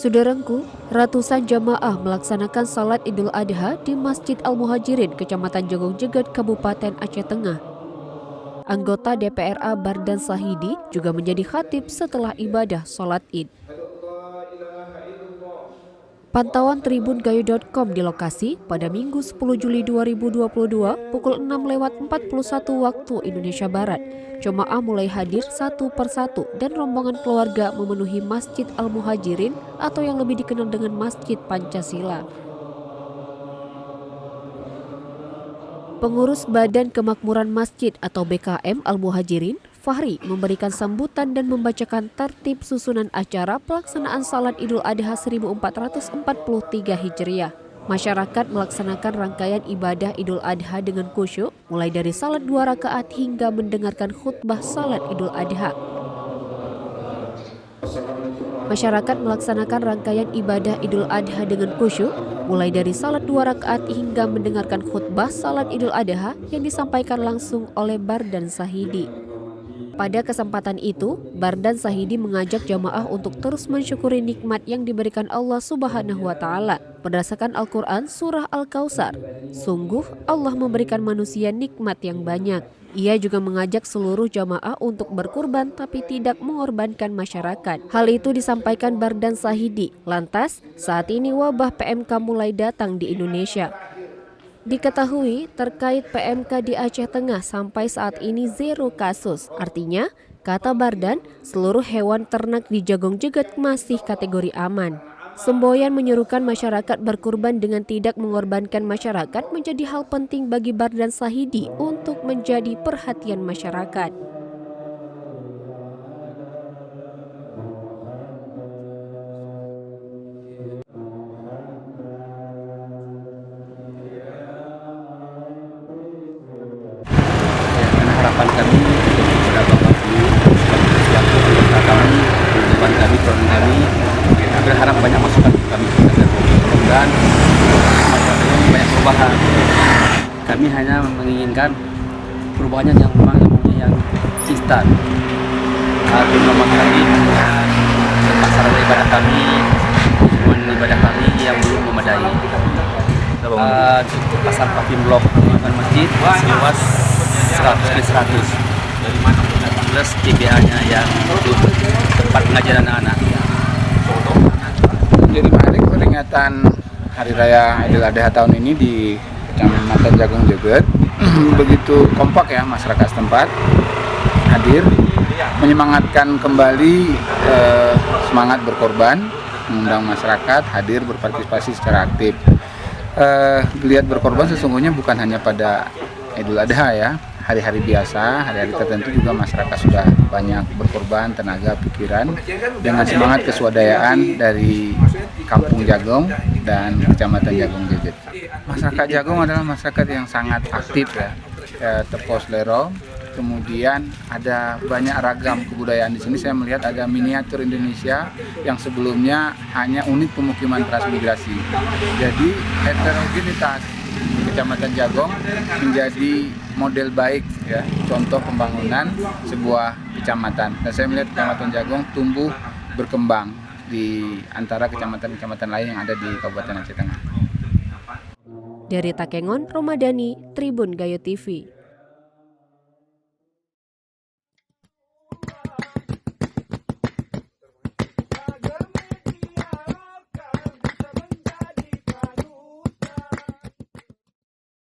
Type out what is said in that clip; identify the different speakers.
Speaker 1: Saudaraku, ratusan jamaah melaksanakan salat Idul Adha di Masjid Al-Muhajirin, Kecamatan Jagong Jegat, Kabupaten Aceh Tengah. Anggota DPRA Bardan Sahidi juga menjadi khatib setelah ibadah salat Id. Pantauan tribungayu.com di lokasi pada Minggu 10 Juli 2022 pukul 6:41 waktu Indonesia Barat. Jemaah mulai hadir satu persatu dan rombongan keluarga memenuhi Masjid Al-Muhajirin atau yang lebih dikenal dengan Masjid Pancasila. Pengurus Badan Kemakmuran Masjid atau BKM Al-Muhajirin, Fahri, memberikan sambutan dan membacakan tertib susunan acara pelaksanaan salat Idul Adha 1443 Hijriah. Masyarakat melaksanakan rangkaian ibadah Idul Adha dengan khusyuk, mulai dari salat 2 rakaat hingga mendengarkan khutbah salat Idul Adha. Masyarakat melaksanakan rangkaian ibadah Idul Adha dengan khusyuk, mulai dari salat 2 rakaat hingga mendengarkan khutbah salat Idul Adha yang disampaikan langsung oleh Bardan Sahidi. Pada kesempatan itu, Bardan Sahidi mengajak jamaah untuk terus mensyukuri nikmat yang diberikan Allah Subhanahu wa Ta'ala. Berdasarkan Al-Quran Surah Al-Kautsar, sungguh Allah memberikan manusia nikmat yang banyak. Ia juga mengajak seluruh jamaah untuk berkurban tapi tidak mengorbankan masyarakat. Hal itu disampaikan Bardan Sahidi. Lantas, saat ini wabah PMK mulai datang di Indonesia. Diketahui terkait PMK di Aceh Tengah sampai saat ini 0 kasus. Artinya, kata Bardan, seluruh hewan ternak di Jagong Jegat masih kategori aman. Semboyan menyerukan masyarakat berkurban dengan tidak mengorbankan masyarakat menjadi hal penting bagi Bardan Sahidi untuk menjadi perhatian masyarakat.
Speaker 2: Harapan kami kepada Bapak Guru selaku anggota kami, teman kami, program kami, berharap banyak masukan kami agar mudah-mudahan masyarakatnya banyak perubahan. Kami hanya menginginkan perubahannya yang memang yang instan. Terutama kami pasaran ibadah kami, ibadah kami yang belum memadai. Pasar paving blok masjid seluas 100 plus TBA-nya yang untuk tempat pengajaran anak-anak.
Speaker 3: Jadi menarik peringatan Hari Raya Idul Adha tahun ini di Kecamatan Jagong Jegat. Begitu kompak ya masyarakat setempat hadir menyemangatkan kembali semangat berkorban, mengundang masyarakat hadir berpartisipasi secara aktif. Lihat berkorban sesungguhnya bukan hanya pada Idul Adha ya, hari-hari biasa, hari-hari tertentu juga masyarakat sudah banyak berkorban tenaga, pikiran dengan semangat keswadayaan dari Kampung Jagong dan Kecamatan Jagong Jegat. Masyarakat Jagong adalah masyarakat yang sangat aktif ya, tepos lero. Kemudian ada banyak ragam kebudayaan di sini. Saya melihat ada miniatur Indonesia yang sebelumnya hanya unit pemukiman transmigrasi. Jadi heterogenitas Kecamatan Jagong menjadi model baik ya, contoh pembangunan sebuah kecamatan. Dan saya melihat Kecamatan Jagong tumbuh berkembang di antara kecamatan-kecamatan lain yang ada di Kabupaten Aceh Tengah.
Speaker 1: Dari Takengon, Romadani, Tribun Gayo TV.